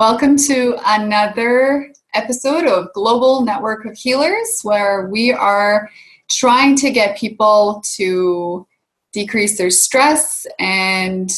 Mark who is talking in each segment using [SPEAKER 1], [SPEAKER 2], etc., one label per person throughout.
[SPEAKER 1] Welcome to another episode of Global Network of Healers, where we are trying to get people to decrease their stress and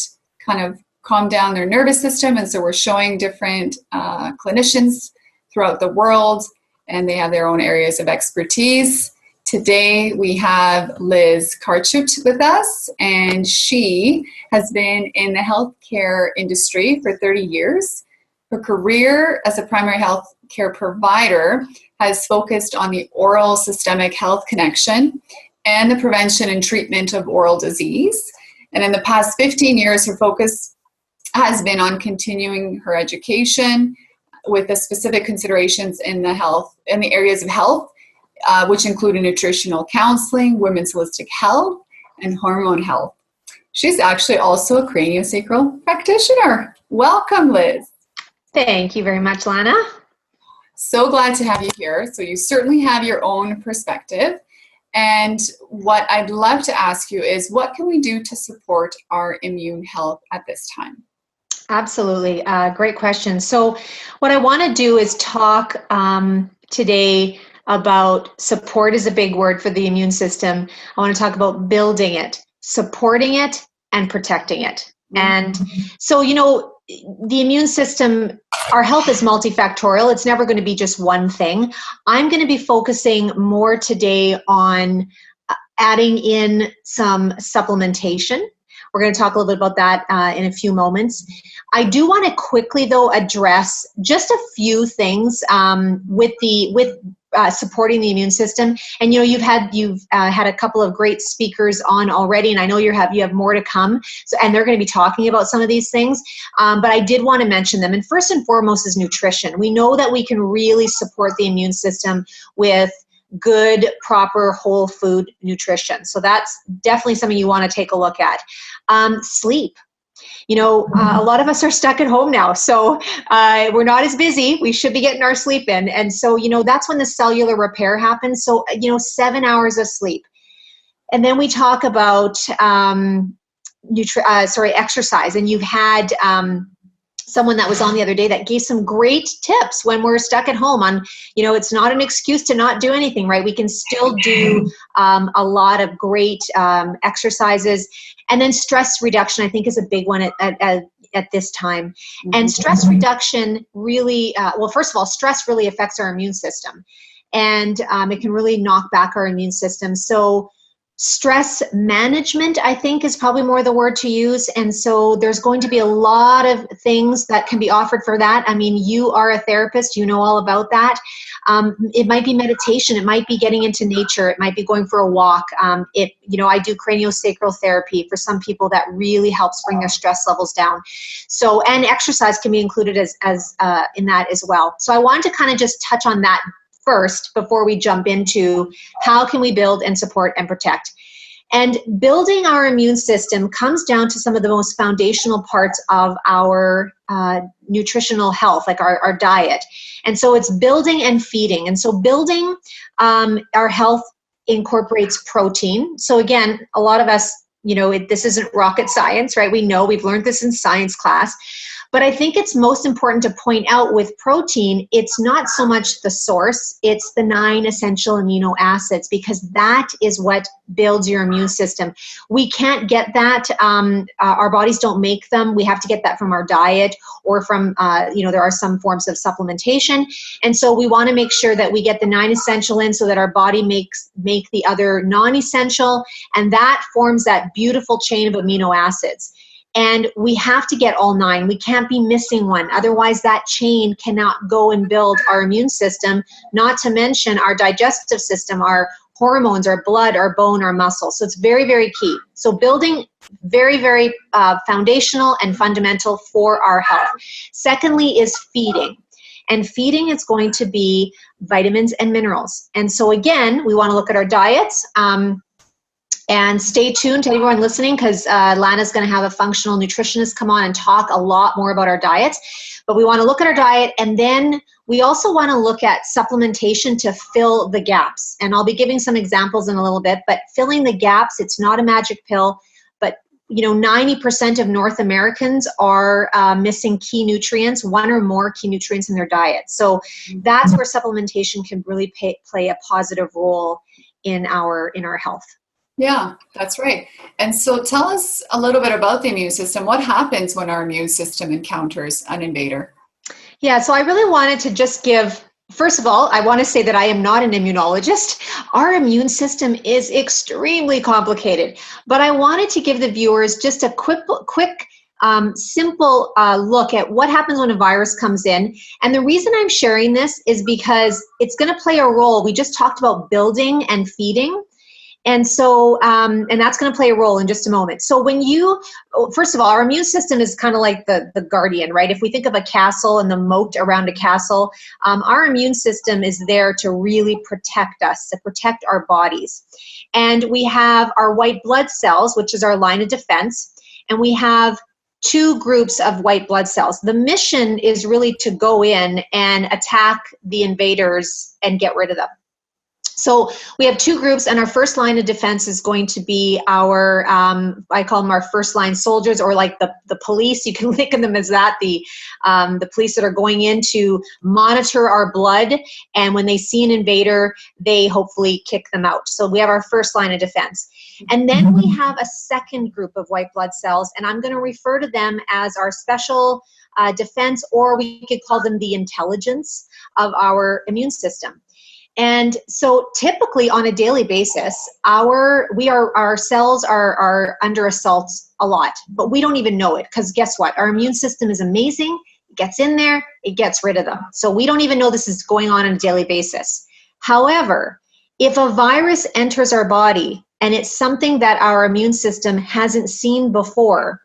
[SPEAKER 1] kind of calm down their nervous system. And so we're showing different clinicians throughout the world, and they have their own areas of expertise. Today we have Liz Karchut with us, and she has been in the healthcare industry for 30 years. Her career as a primary health care provider has focused on the oral systemic health connection and the prevention and treatment of oral disease. And in the past 15 years, her focus has been on continuing her education with the specific considerations in the areas of health, which include nutritional counseling, women's holistic health, and hormone health. She's actually also a craniosacral practitioner. Welcome, Liz.
[SPEAKER 2] Thank you very much, Lana.
[SPEAKER 1] So glad to have you here. So you certainly have your own perspective. And what I'd love to ask you is, what can we do to support our immune health at this time?
[SPEAKER 2] Absolutely. Great question. So what I want to do is talk today about support is a big word for the immune system. I want to talk about building it, supporting it, and protecting it. And so, the immune system, our health is multifactorial. It's never going to be just one thing. I'm going to be focusing more today on adding in some supplementation. We're going to talk a little bit about that in a few moments. I do want to quickly, though, address just a few things with supporting the immune system. And you've had a couple of great speakers on already, and I know you have more to come. So, and they're going to be talking about some of these things. But I did want to mention them. And first and foremost is nutrition. We know that we can really support the immune system with good, proper, whole food nutrition. So that's definitely something you want to take a look at. Sleep. A lot of us are stuck at home now, so we're not as busy. We should be getting our sleep in. And so, that's when the cellular repair happens. So, 7 hours of sleep. And then we talk about exercise. And you've had someone that was on the other day that gave some great tips when we're stuck at home on, it's not an excuse to not do anything, right? We can still do a lot of great exercises. And then stress reduction, I think, is a big one at this time. And stress reduction really, first of all, stress really affects our immune system. And it can really knock back our immune system. So stress management, I think, is probably more the word to use. And so there's going to be a lot of things that can be offered for that. I mean, you are a therapist, you know all about that. It might be meditation. It might be getting into nature. It might be going for a walk. I do craniosacral therapy for some people that really helps bring their stress levels down. So, and exercise can be included as in that as well. So I wanted to kind of just touch on that first before we jump into how can we build and support and protect. And building our immune system comes down to some of the most foundational parts of our nutritional health, like our diet. And so it's building and feeding. And so building our health incorporates protein. So again, a lot of us, this isn't rocket science, right? We know, we've learned this in science class. But I think it's most important to point out with protein, it's not so much the source, it's the 9 essential amino acids, because that is what builds your immune system. We can't get that. Our bodies don't make them. We have to get that from our diet or from, there are some forms of supplementation. And so we want to make sure that we get the 9 essential in so that our body make the other non-essential, and that forms that beautiful chain of amino acids. And we have to get all 9. We can't be missing one. Otherwise, that chain cannot go and build our immune system, not to mention our digestive system, our hormones, our blood, our bone, our muscle. So it's very, very key. So building, very, very foundational and fundamental for our health. Secondly is feeding. And feeding is going to be vitamins and minerals. And so again, we want to look at our diets. And stay tuned to everyone listening, because Lana's going to have a functional nutritionist come on and talk a lot more about our diets. But we want to look at our diet, and then we also want to look at supplementation to fill the gaps. And I'll be giving some examples in a little bit, but filling the gaps, it's not a magic pill, but 90% of North Americans are missing key nutrients, one or more key nutrients in their diet. So that's where supplementation can really play a positive role in our health.
[SPEAKER 1] Yeah, that's right. And so tell us a little bit about the immune system. What happens when our immune system encounters an invader?
[SPEAKER 2] Yeah, so I really wanted to just first of all, I want to say that I am not an immunologist. Our immune system is extremely complicated, but I wanted to give the viewers just a quick simple look at what happens when a virus comes in. And the reason I'm sharing this is because it's going to play a role. We just talked about building and feeding. And so, and that's going to play a role in just a moment. So first of all, our immune system is kind of like the guardian, right? If we think of a castle and the moat around a castle, our immune system is there to really protect us, to protect our bodies. And we have our white blood cells, which is our line of defense. And we have two groups of white blood cells. The mission is really to go in and attack the invaders and get rid of them. So we have two groups, and our first line of defense is going to be our, I call them our first line soldiers, or like the police. You can think of them as that, the police that are going in to monitor our blood, and when they see an invader, they hopefully kick them out. So we have our first line of defense. And then we have a second group of white blood cells, and I'm going to refer to them as our special defense, or we could call them the intelligence of our immune system. And so typically on a daily basis, our cells are under assault a lot, but we don't even know it, because guess what? Our immune system is amazing. It gets in there, it gets rid of them. So we don't even know this is going on a daily basis. However, if a virus enters our body and it's something that our immune system hasn't seen before,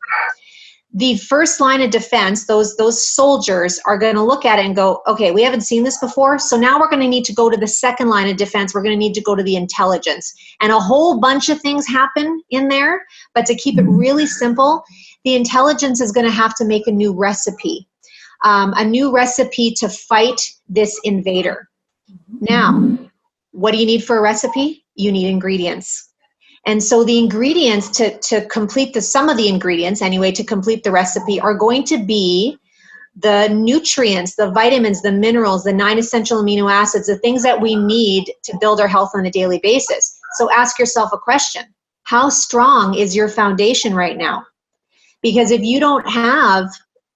[SPEAKER 2] the first line of defense, those soldiers are going to look at it and go, okay, we haven't seen this before, so now we're going to need to go to the second line of defense. We're going to need to go to the intelligence. And a whole bunch of things happen in there, but to keep it really simple, the intelligence is going to have to make a new recipe to fight this invader. Now, what do you need for a recipe? You need ingredients. And so the ingredients to complete some of the ingredients anyway, to complete the recipe, are going to be the nutrients, the vitamins, the minerals, the 9 essential amino acids, the things that we need to build our health on a daily basis. So ask yourself a question. How strong is your foundation right now? Because if you don't have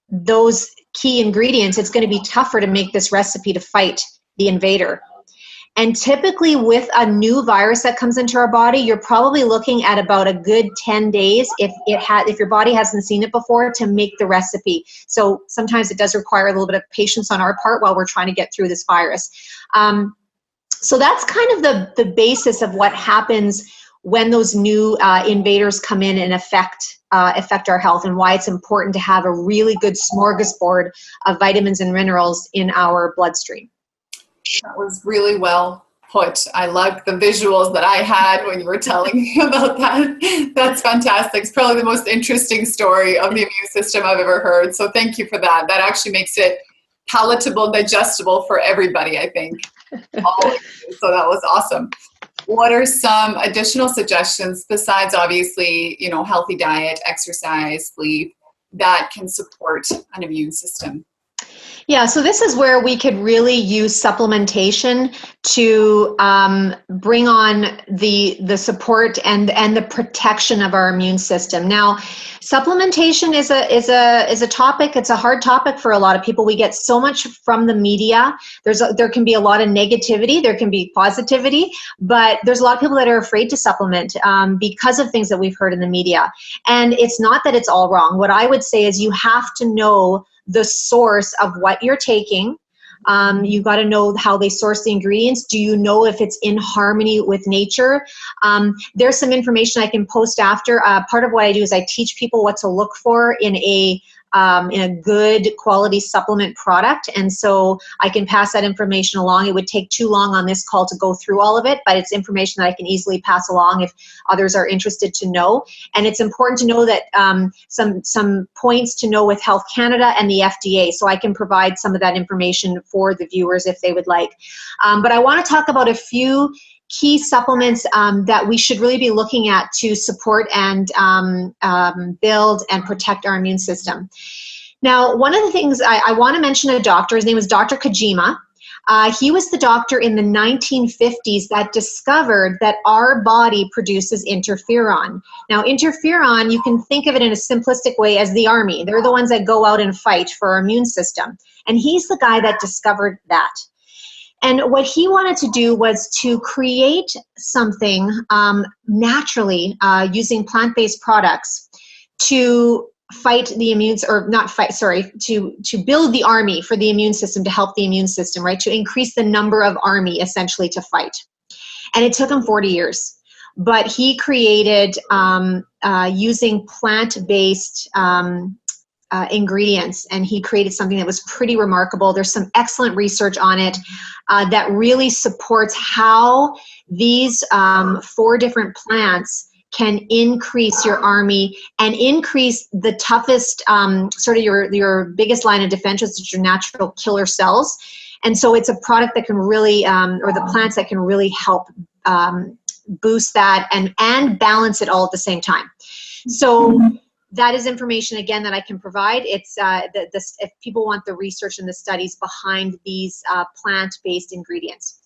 [SPEAKER 2] those key ingredients, it's going to be tougher to make this recipe to fight the invader. And typically with a new virus that comes into our body, you're probably looking at about a good 10 days if your body hasn't seen it before, to make the recipe. So sometimes it does require a little bit of patience on our part while we're trying to get through this virus. So that's kind of the basis of what happens when those new invaders come in and affect our health, and why it's important to have a really good smorgasbord of vitamins and minerals in our bloodstream.
[SPEAKER 1] That was really well put. I loved the visuals that I had when you were telling me about that. That's fantastic. It's probably the most interesting story of the immune system I've ever heard. So thank you for that. That actually makes it palatable, digestible for everybody, I think. So that was awesome. What are some additional suggestions besides obviously, healthy diet, exercise, sleep, that can support an immune system?
[SPEAKER 2] Yeah, so this is where we could really use supplementation to bring on the support and the protection of our immune system. Now, supplementation is a topic. It's a hard topic for a lot of people. We get so much from the media. There can be a lot of negativity. There can be positivity, but there's a lot of people that are afraid to supplement because of things that we've heard in the media. And it's not that it's all wrong. What I would say is you have to know the source of what you're taking. You got to know how they source the ingredients. Do you know if it's in harmony with nature? There's some information I can post after. Part of what I do is I teach people what to look for in a good quality supplement product. And so I can pass that information along. It would take too long on this call to go through all of it, but it's information that I can easily pass along if others are interested to know. And it's important to know that some points to know with Health Canada and the FDA. So I can provide some of that information for the viewers if they would like. But I want to talk about a few key supplements that we should really be looking at to support and build and protect our immune system. Now, one of the things I want to mention a doctor, his name was Dr. Kojima. He was the doctor in the 1950s that discovered that our body produces interferon. Now, interferon, you can think of it in a simplistic way as the army. They're the ones that go out and fight for our immune system. And he's the guy that discovered that. And what he wanted to do was to create something naturally using plant-based products to fight the immune, or not fight, sorry, to build the army for the immune system, to help the immune system, right? To increase the number of army, essentially, to fight. And it took him 40 years. But he created, using plant-based ingredients, and he created something that was pretty remarkable. There's some excellent research on it that really supports how these 4 different plants can increase your army and increase the toughest, sort of your biggest line of defense, which is your natural killer cells. And so it's a product that can really, or the plants that can really help boost that and balance it all at the same time. So that is information, again, that I can provide. It's if people want the research and the studies behind these plant-based ingredients.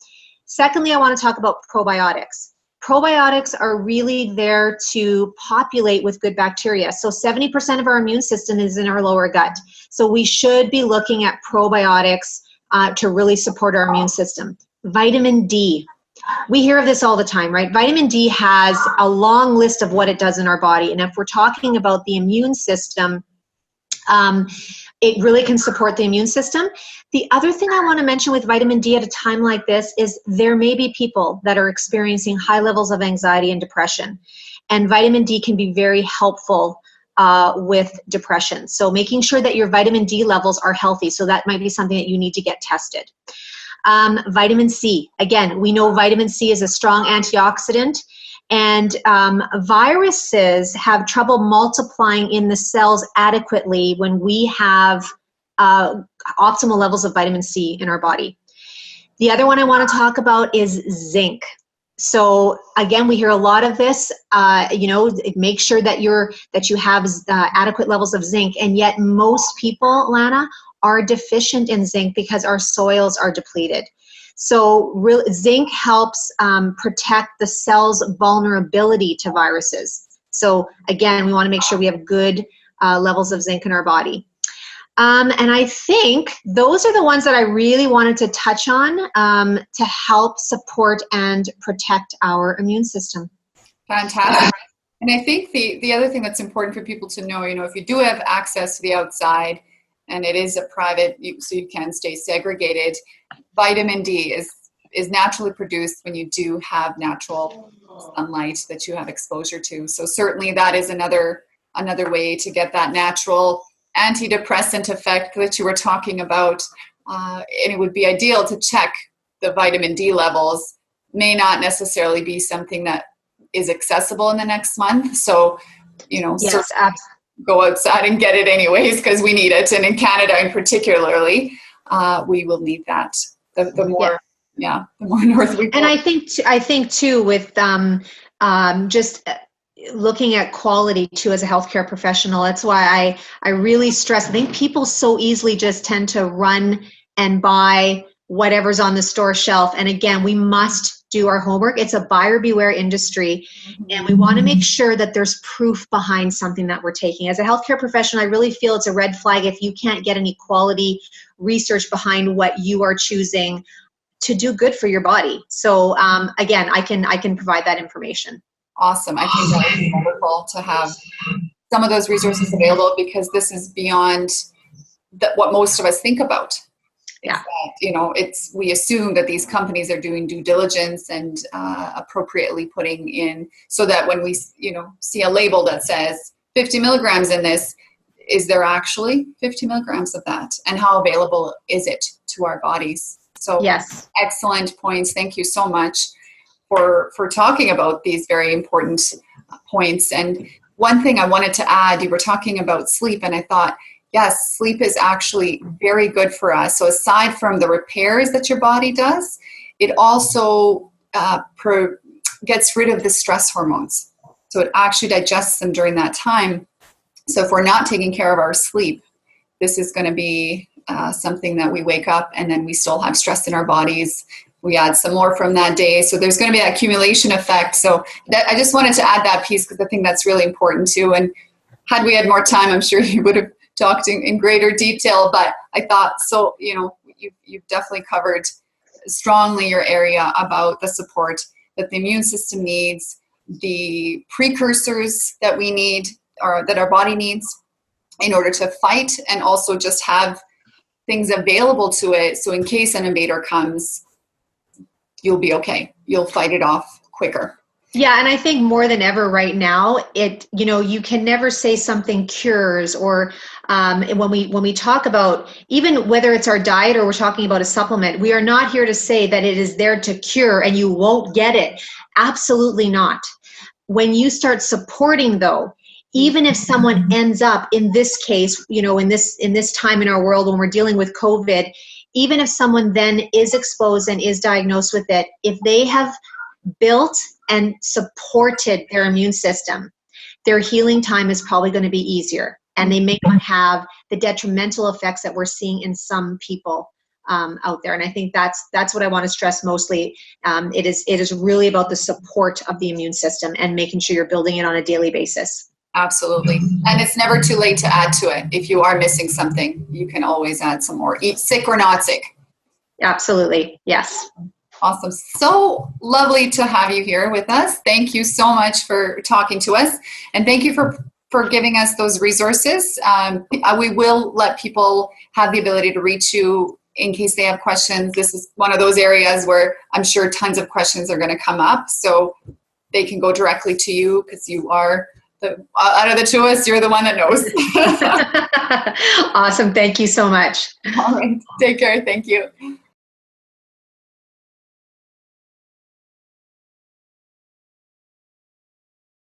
[SPEAKER 2] Secondly, I want to talk about probiotics. Probiotics are really there to populate with good bacteria. So 70% of our immune system is in our lower gut. So we should be looking at probiotics to really support our immune system. Vitamin D. We hear of this all the time, right? Vitamin D has a long list of what it does in our body. And if we're talking about the immune system, it really can support the immune system. The other thing I want to mention with vitamin D at a time like this is there may be people that are experiencing high levels of anxiety and depression. And vitamin D can be very helpful with depression. So making sure that your vitamin D levels are healthy. So that might be something that you need to get tested. Vitamin C. Again, we know vitamin C is a strong antioxidant. And viruses have trouble multiplying in the cells adequately when we have optimal levels of vitamin C in our body. The other one I want to talk about is zinc. So again, we hear a lot of this, make sure that you have adequate levels of zinc. And yet most people, Lana, are deficient in zinc because our soils are depleted. So zinc helps protect the cell's vulnerability to viruses. So again, we want to make sure we have good levels of zinc in our body. And I think those are the ones that I really wanted to touch on to help support and protect our immune system.
[SPEAKER 1] Fantastic. And I think the other thing that's important for people to know, if you do have access to the outside, and it is a private, so you can stay segregated, vitamin D is naturally produced when you do have natural sunlight that you have exposure to. So certainly that is another way to get that natural antidepressant effect that you were talking about. And it would be ideal to check the vitamin D levels. May not necessarily be something that is accessible in the next month. So,
[SPEAKER 2] yes, absolutely.
[SPEAKER 1] Go outside and get it anyways because we need it. And in Canada in particularly, we will need that. The more north we go.
[SPEAKER 2] And I think too with just looking at quality too as a healthcare professional, that's why I really stress. I think people so easily just tend to run and buy whatever's on the store shelf. And again, we must do our homework. It's a buyer beware industry, and we want to make sure that there's proof behind something that we're taking. As a healthcare professional, I really feel it's a red flag if you can't get any quality research behind what you are choosing to do good for your body. So again, I can provide that information.
[SPEAKER 1] Awesome. I think that would be wonderful to have some of those resources available because this is beyond what most of us think about.
[SPEAKER 2] Yeah.
[SPEAKER 1] We assume that these companies are doing due diligence and appropriately putting in so that when we, see a label that says 50 milligrams in this, is there actually 50 milligrams of that? And how available is it to our bodies? So
[SPEAKER 2] yes.
[SPEAKER 1] Excellent points. Thank you so much for talking about these very important points. And one thing I wanted to add, you were talking about sleep, and I thought, yes, sleep is actually very good for us. So aside from the repairs that your body does, it also gets rid of the stress hormones. So it actually digests them during that time. So if we're not taking care of our sleep, this is going to be something that we wake up and then we still have stress in our bodies. We add some more from that day. So there's going to be that accumulation effect. So I just wanted to add that piece because I think that's really important too. And had we had more time, I'm sure you would have talked in greater detail, but I thought, so, you've definitely covered strongly your area about the support that the immune system needs, the precursors that we need or that our body needs in order to fight, and also just have things available to it. So in case an invader comes, you'll be okay. You'll fight it off quicker.
[SPEAKER 2] Yeah, and I think more than ever right now, you can never say something cures, or when we talk about, even whether it's our diet or we're talking about a supplement, we are not here to say that it is there to cure and you won't get it. Absolutely not. When you start supporting, though, even if someone ends up in this case, in this time in our world when we're dealing with COVID, even if someone then is exposed and is diagnosed with it, if they have built and supported their immune system, their healing time is probably going to be easier, and they may not have the detrimental effects that we're seeing in some people out there. And I think that's what I want to stress mostly. It is really about the support of the immune system and making sure you're building it on a daily basis.
[SPEAKER 1] Absolutely. And it's never too late to add to it. If you are missing something, you can always add some more, eat sick or not sick.
[SPEAKER 2] Absolutely. Yes.
[SPEAKER 1] Awesome. So lovely to have you here with us. Thank you so much for talking to us. And thank you for giving us those resources. We will let people have the ability to reach you in case they have questions. This is one of those areas where I'm sure tons of questions are going to come up. So they can go directly to you because you are out of the two of us, you're the one that knows.
[SPEAKER 2] Awesome. Thank you so much.
[SPEAKER 1] All right. Take care. Thank you.